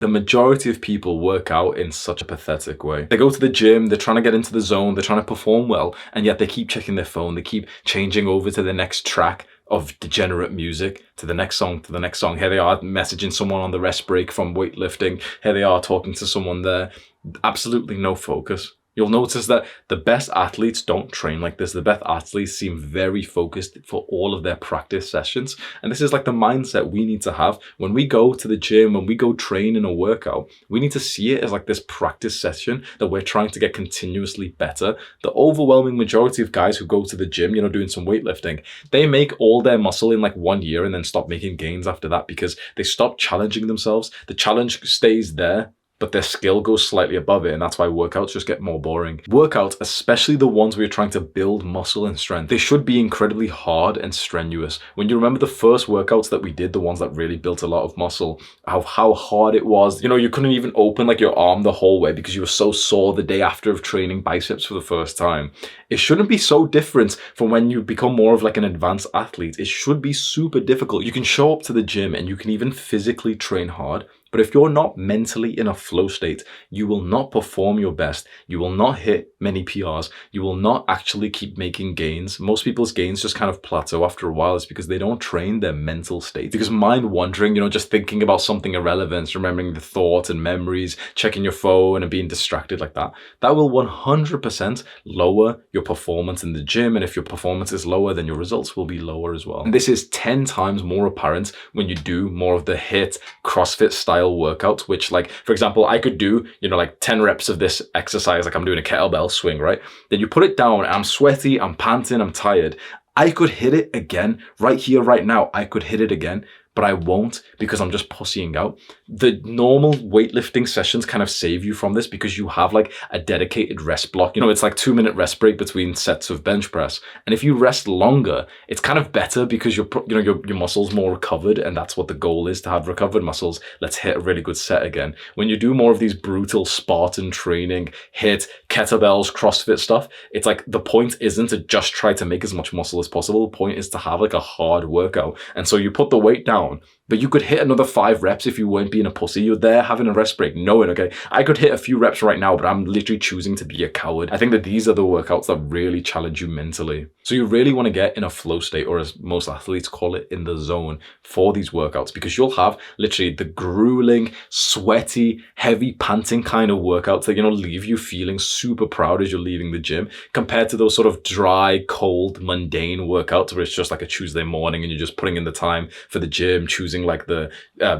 The majority of people work out in such a pathetic way. They go to the gym, they're trying to get into the zone, they're trying to perform well, and yet they keep checking their phone, they keep changing over to the next track of degenerate music, to the next song, to the next song. Here they are messaging someone on the rest break from weightlifting. Here they are talking to someone there. Absolutely no focus. You'll notice that the best athletes don't train like this. The best athletes seem very focused for all of their practice sessions. And this is like the mindset we need to have when we go to the gym, when we go train in a workout. We need to see it as like this practice session that we're trying to get continuously better. The overwhelming majority of guys who go to the gym, doing some weightlifting, they make all their muscle in like 1 year and then stop making gains after that because they stop challenging themselves. The challenge stays there, but their skill goes slightly above it, and that's why workouts just get more boring. Workouts, especially the ones where you're trying to build muscle and strength, they should be incredibly hard and strenuous. When you remember the first workouts that we did, the ones that really built a lot of muscle, how hard it was. You couldn't even open like your arm the whole way because you were so sore the day after of training biceps for the first time. It shouldn't be so different from when you become more of like an advanced athlete. It should be super difficult. You can show up to the gym and you can even physically train hard, but if you're not mentally in a flow state, you will not perform your best. You will not hit many PRs. You will not actually keep making gains. Most people's gains just kind of plateau after a while. It's because they don't train their mental state. Because mind wandering, just thinking about something irrelevant, remembering the thoughts and memories, checking your phone and being distracted like that, that will 100% lower your performance in the gym. And if your performance is lower, then your results will be lower as well. And this is 10 times more apparent when you do more of the HIIT CrossFit style workouts, which, like, for example, I could do, like 10 reps of this exercise, like I'm doing a kettlebell swing, right? Then you put it down, I'm sweaty, I'm panting, I'm tired. I could hit it again right here, right now. I could hit it again, but I won't because I'm just pussying out. The normal weightlifting sessions kind of save you from this because you have like a dedicated rest block. It's like 2-minute rest break between sets of bench press. And if you rest longer, it's kind of better because your muscles more recovered, and that's what the goal is, to have recovered muscles. Let's hit a really good set again. When you do more of these brutal Spartan training, HIIT, kettlebells, CrossFit stuff, it's like the point isn't to just try to make as much muscle as possible. The point is to have like a hard workout. And so you put the weight down, but you could hit another 5 reps if you weren't being a pussy. You're there having a rest break, knowing, okay, I could hit a few reps right now, but I'm literally choosing to be a coward. I think that these are the workouts that really challenge you mentally. So you really want to get in a flow state, or as most athletes call it, in the zone, for these workouts, because you'll have literally the grueling, sweaty, heavy panting kind of workouts that, leave you feeling super proud as you're leaving the gym, compared to those sort of dry, cold, mundane workouts where it's just like a Tuesday morning and you're just putting in the time for the gym, choosing like the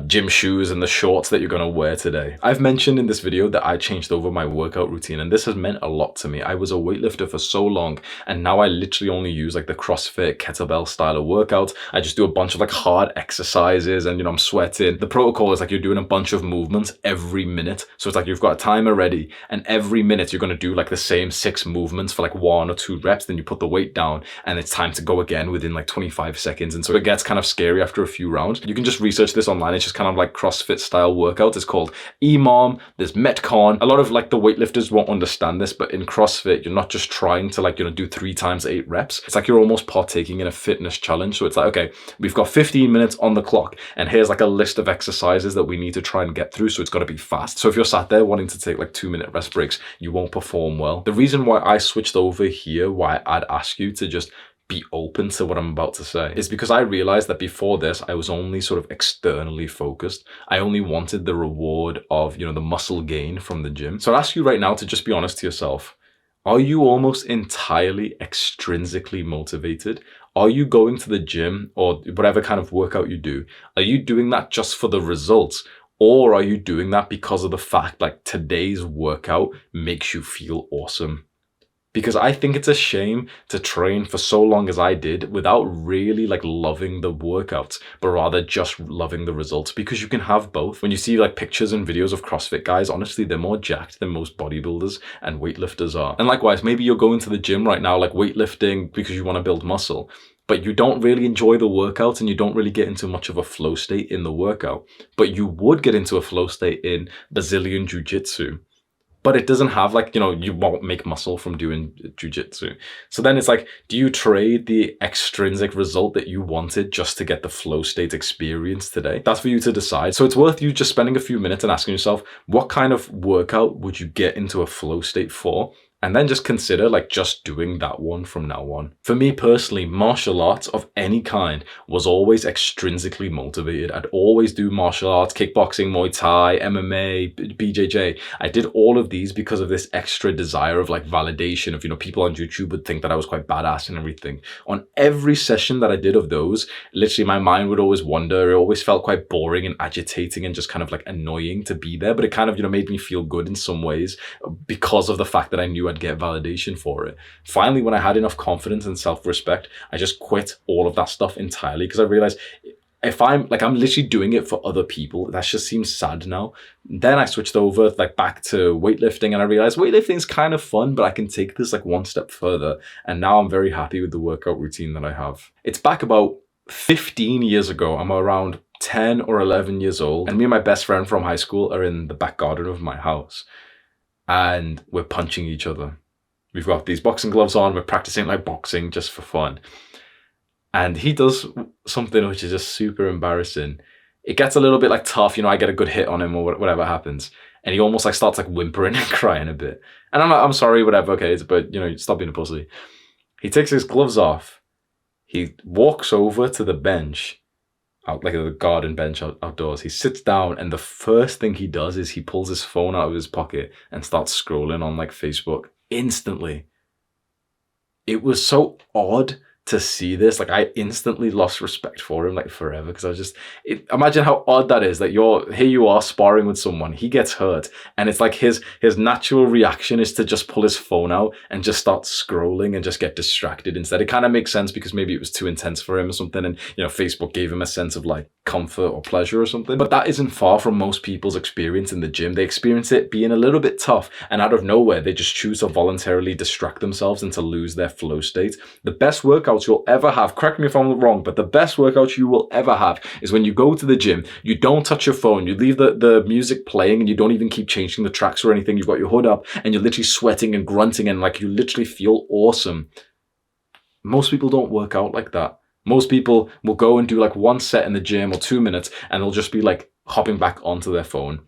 gym shoes and the shorts that you're going to wear today. I've mentioned in this video that I changed over my workout routine, and this has meant a lot to me. I was a weightlifter for so long, and now I literally only use like the CrossFit kettlebell style of workouts. I just do a bunch of like hard exercises, and I'm sweating. The protocol is like you're doing a bunch of movements every minute. So it's like you've got a timer ready, and every minute you're going to do like the same 6 movements for like 1 or 2 reps. Then you put the weight down and it's time to go again within like 25 seconds. And so it gets kind of scary after a few rounds. You can just research this online. It's just kind of like CrossFit style workouts. It's called EMOM, there's Metcon. A lot of like the weightlifters won't understand this, but in CrossFit, you're not just trying to like, do 3 times 8 reps. It's like you're almost partaking in a fitness challenge. So it's like, okay, we've got 15 minutes on the clock, and here's like a list of exercises that we need to try and get through. So it's got to be fast. So if you're sat there wanting to take like 2-minute rest breaks, you won't perform well. The reason why I switched over here, why I'd ask you to just be open to what I'm about to say, is because I realized that before this, I was only sort of externally focused. I only wanted the reward of, the muscle gain from the gym. So I'd ask you right now to just be honest to yourself. Are you almost entirely extrinsically motivated? Are you going to the gym or whatever kind of workout you do? Are you doing that just for the results? Or are you doing that because of the fact like today's workout makes you feel awesome? Because I think it's a shame to train for so long as I did without really like loving the workouts, but rather just loving the results, because you can have both. When you see like pictures and videos of CrossFit guys, honestly, they're more jacked than most bodybuilders and weightlifters are. And likewise, maybe you're going to the gym right now, like weightlifting because you want to build muscle, but you don't really enjoy the workout and you don't really get into much of a flow state in the workout, but you would get into a flow state in Brazilian Jiu-Jitsu. but it doesn't have like, you won't make muscle from doing jujitsu. So then it's like, do you trade the extrinsic result that you wanted just to get the flow state experience today? That's for you to decide. So it's worth you just spending a few minutes and asking yourself, what kind of workout would you get into a flow state for? And then just consider like just doing that one from now on. For me personally, martial arts of any kind was always extrinsically motivated. I'd always do martial arts, kickboxing, Muay Thai, MMA, BJJ. I did all of these because of this extra desire of like validation of, people on YouTube would think that I was quite badass and everything. On every session that I did of those, literally my mind would always wander. It always felt quite boring and agitating and just kind of like annoying to be there. But it kind of, made me feel good in some ways because of the fact that I knew I'd get validation for it. Finally, when I had enough confidence and self-respect, I just quit all of that stuff entirely because I realized if I'm literally doing it for other people, that just seems sad now. Then I switched over like back to weightlifting and I realized weightlifting is kind of fun, but I can take this like one step further. And now I'm very happy with the workout routine that I have. It's back about 15 years ago. I'm around 10 or 11 years old and me and my best friend from high school are in the back garden of my house. And we're punching each other. We've got these boxing gloves on. We're practicing like boxing just for fun. And he does something which is just super embarrassing. It gets a little bit like tough. I get a good hit on him or whatever happens. And he almost like starts like whimpering and crying a bit. And I'm like, I'm sorry, whatever, okay. But, stop being a pussy. He takes his gloves off. He walks over to the bench. Out like the garden bench outdoors. He sits down and the first thing he does is he pulls his phone out of his pocket and starts scrolling on like Facebook instantly. It was so odd to see this. Like I instantly lost respect for him like forever because I was just imagine how odd that is that here you are sparring with someone, he gets hurt and it's like his natural reaction is to just pull his phone out and just start scrolling and just get distracted instead. It kind of makes sense because maybe it was too intense for him or something and Facebook gave him a sense of like comfort or pleasure or something. But that isn't far from most people's experience in the gym. They experience it being a little bit tough and out of nowhere they just choose to voluntarily distract themselves and to lose their flow state. The best workouts you'll ever have, correct me if I'm wrong, but the best workouts you will ever have is when you go to the gym, you don't touch your phone, you leave the music playing and you don't even keep changing the tracks or anything. You've got your hood up and you're literally sweating and grunting and like you literally feel awesome. Most people don't work out like that. Most people will go and do like one set in the gym or 2 minutes and they'll just be like hopping back onto their phone.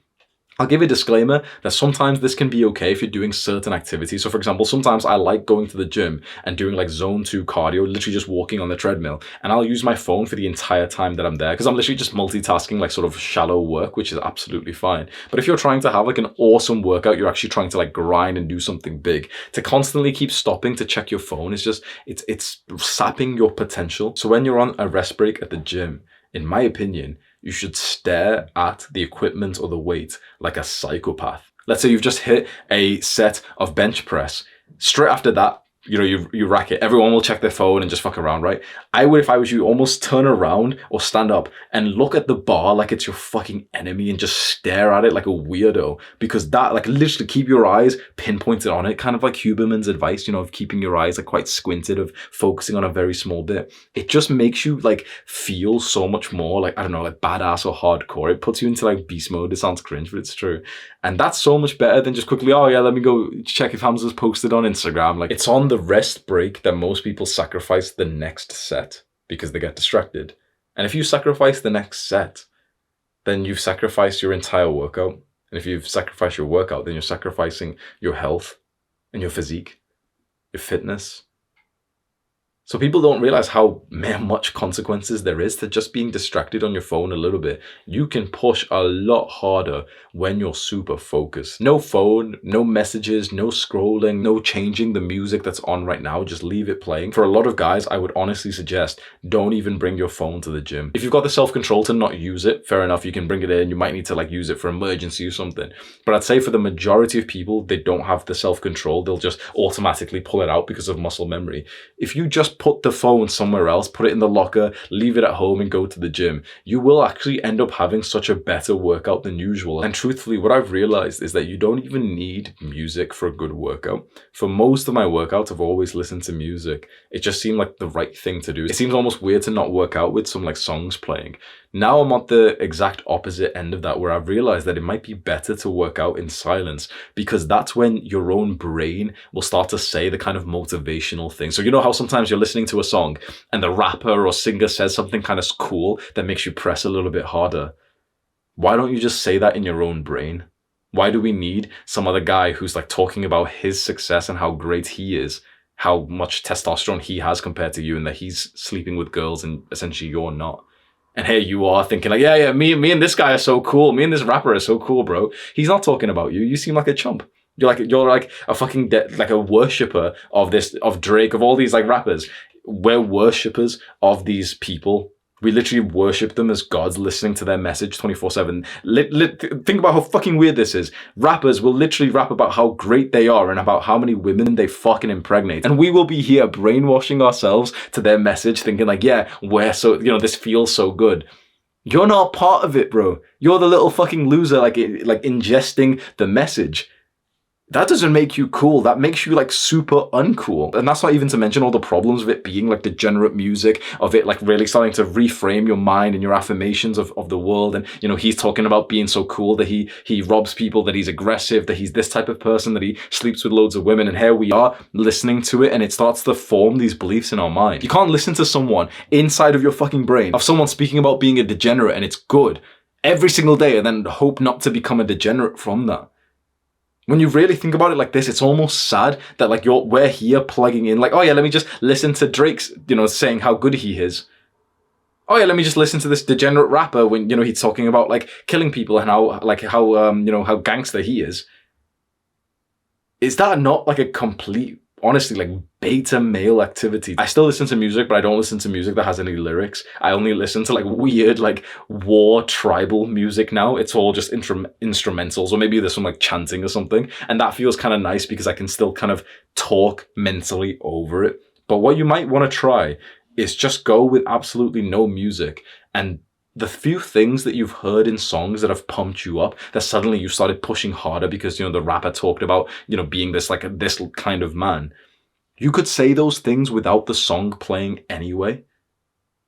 I'll give a disclaimer that sometimes this can be okay if you're doing certain activities. So for example, sometimes I like going to the gym and doing like zone 2 cardio, literally just walking on the treadmill. And I'll use my phone for the entire time that I'm there because I'm literally just multitasking like sort of shallow work, which is absolutely fine. But if you're trying to have like an awesome workout, you're actually trying to like grind and do something big, to constantly keep stopping to check your phone is just, it's sapping your potential. So when you're on a rest break at the gym, in my opinion, you should stare at the equipment or the weight like a psychopath. Let's say you've just hit a set of bench press. Straight after that, you rack it. Everyone will check their phone and just fuck around, right? I would, if I was you, almost turn around or stand up and look at the bar like it's your fucking enemy and just stare at it like a weirdo, because that, like, literally keep your eyes pinpointed on it, kind of like Huberman's advice, of keeping your eyes like quite squinted, of focusing on a very small bit. It just makes you like feel so much more like, I don't know, like badass or hardcore. It puts you into like beast mode. It sounds cringe, but it's true. And that's so much better than just quickly, oh yeah, let me go check if Hamza's posted on Instagram. Like, it's on the rest break that most people sacrifice the next set because they get distracted. And if you sacrifice the next set, then you've sacrificed your entire workout. And if you've sacrificed your workout, then you're sacrificing your health and your physique, your fitness. So people don't realize how much consequences there is to just being distracted on your phone a little bit. You can push a lot harder when you're super focused. No phone, no messages, no scrolling, no changing the music that's on right now. Just leave it playing. For a lot of guys, I would honestly suggest don't even bring your phone to the gym. If you've got the self-control to not use it, fair enough, you can bring it in. You might need to like use it for emergency or something. But I'd say for the majority of people, they don't have the self-control. They'll just automatically pull it out because of muscle memory. If you just just put the phone somewhere else, put it in the locker, leave it at home and go to the gym, you will actually end up having such a better workout than usual. And truthfully, what I've realized is that you don't even need music for a good workout. For most of my workouts, I've always listened to music. It just seemed like the right thing to do. It seems almost weird to not work out with some like songs playing. Now I'm at the exact opposite end of that, where I've realized that it might be better to work out in silence, because that's when your own brain will start to say the kind of motivational thing. So you know how sometimes you're listening to a song and the rapper or singer says something kind of cool that makes you press a little bit harder? Why don't you just say that in your own brain? Why do we need some other guy who's like talking about his success and how great he is, how much testosterone he has compared to you, and that he's sleeping with girls and essentially you're not? And here you are thinking like, yeah, me and this guy are so cool. Me and this rapper are so cool, bro. He's not talking about you. You seem like a chump. You're like a fucking like a worshipper of Drake, of all these like rappers. We're worshippers of these people. We literally worship them as gods, listening to their message 24/7. Think about how fucking weird this is. Rappers will literally rap about how great they are and about how many women they fucking impregnate. And we will be here brainwashing ourselves to their message, thinking like, yeah, we're so, this feels so good. You're not part of it, bro. You're the little fucking loser, like ingesting the message. That doesn't make you cool. That makes you like super uncool. And that's not even to mention all the problems of it being like degenerate music, of it like really starting to reframe your mind and your affirmations of the world. And, he's talking about being so cool that he robs people, that he's aggressive, that he's this type of person, that he sleeps with loads of women. And here we are listening to it, and it starts to form these beliefs in our mind. You can't listen to someone inside of your fucking brain, of someone speaking about being a degenerate, and it's good every single day, and then hope not to become a degenerate from that. When you really think about it like this, it's almost sad that like we're here plugging in like, oh yeah, let me just listen to Drake's, saying how good he is. Oh yeah, let me just listen to this degenerate rapper when, he's talking about like killing people and how gangster he is. Is that not like a complete, honestly, like beta male activity? I still listen to music, but I don't listen to music that has any lyrics. I only listen to like weird, like war tribal music now. It's all just instrumentals, or maybe there's some like chanting or something. And that feels kind of nice because I can still kind of talk mentally over it. But what you might want to try is just go with absolutely no music, and the few things that you've heard in songs that have pumped you up, that suddenly you started pushing harder because, the rapper talked about, being this kind of man. You could say those things without the song playing anyway,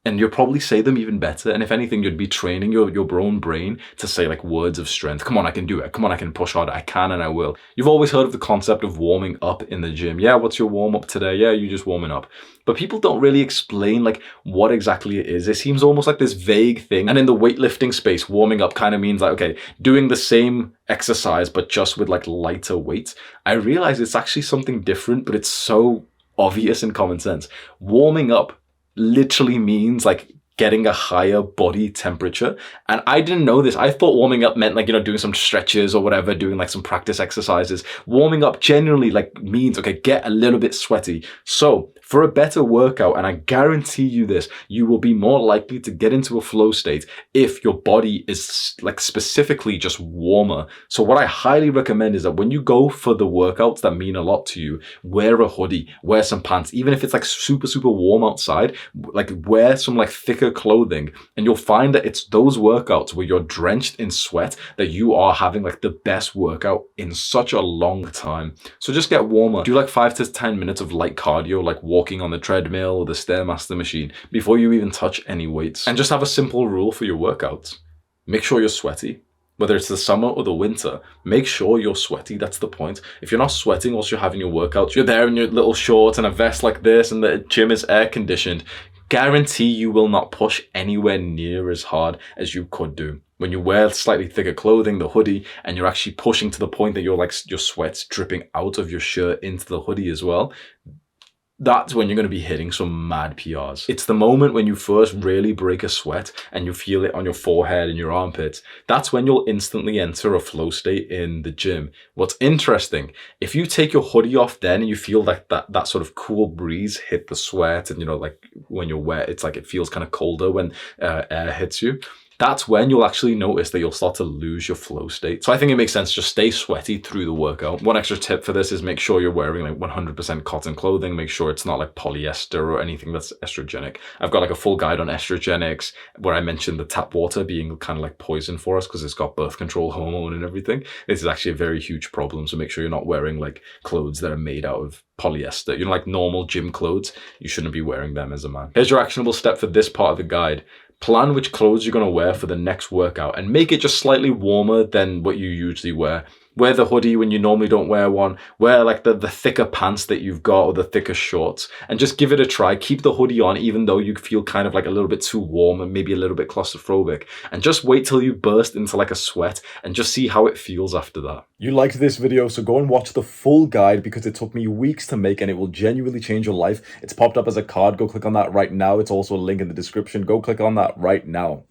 and you'll probably say them even better. And if anything, you'd be training your own brain to say like words of strength. Come on, I can do it. Come on, I can push harder. I can and I will. You've always heard of the concept of warming up in the gym. Yeah, what's your warm up today? Yeah, you're just warming up. But people don't really explain like what exactly it is. It seems almost like this vague thing. And in the weightlifting space, warming up kind of means like, okay, doing the same exercise, but just with like lighter weights. I realize it's actually something different, but it's so obvious and common sense. Warming up literally means like getting a higher body temperature. And I didn't know this. I thought warming up meant like, doing some stretches or whatever, doing like some practice exercises. Warming up generally like means, okay, get a little bit sweaty. So for a better workout, and I guarantee you this, you will be more likely to get into a flow state if your body is like specifically just warmer. So what I highly recommend is that when you go for the workouts that mean a lot to you, wear a hoodie, wear some pants, even if it's like super, super warm outside, like wear some like thicker clothing, and you'll find that it's those workouts where you're drenched in sweat that you are having like the best workout in such a long time. So just get warmer. Do like 5 to 10 minutes of light cardio, like walking on the treadmill or the Stairmaster machine before you even touch any weights. And just have a simple rule for your workouts. Make sure you're sweaty. Whether it's the summer or the winter, make sure you're sweaty. That's the point. If you're not sweating whilst you're having your workouts, you're there in your little shorts and a vest like this, and the gym is air conditioned, guarantee you will not push anywhere near as hard as you could do. When you wear slightly thicker clothing, the hoodie, and you're actually pushing to the point that your sweat's dripping out of your shirt into the hoodie as well, that's when you're going to be hitting some mad PRs. It's the moment when you first really break a sweat and you feel it on your forehead and your armpits. That's when you'll instantly enter a flow state in the gym. What's interesting, if you take your hoodie off then and you feel like that sort of cool breeze hit the sweat, and like when you're wet, it's like it feels kind of colder when air hits you. that's when you'll actually notice that you'll start to lose your flow state. So I think it makes sense to just stay sweaty through the workout. One extra tip for this is make sure you're wearing like 100% cotton clothing. Make sure it's not like polyester or anything that's estrogenic. I've got like a full guide on estrogenics where I mentioned the tap water being kind of like poison for us because it's got birth control hormone and everything. This is actually a very huge problem. So make sure you're not wearing like clothes that are made out of polyester. You know, like normal gym clothes, you shouldn't be wearing them as a man. Here's your actionable step for this part of the guide. Plan which clothes you're going to wear for the next workout and make it just slightly warmer than what you usually wear. Wear the hoodie when you normally don't wear one. Wear like the thicker pants that you've got or the thicker shorts and just give it a try. Keep the hoodie on even though you feel kind of like a little bit too warm and maybe a little bit claustrophobic. And just wait till you burst into like a sweat and just see how it feels after that. You liked this video, so go and watch the full guide because it took me weeks to make and it will genuinely change your life. It's popped up as a card. Go click on that right now. It's also a link in the description. Go click on that right now.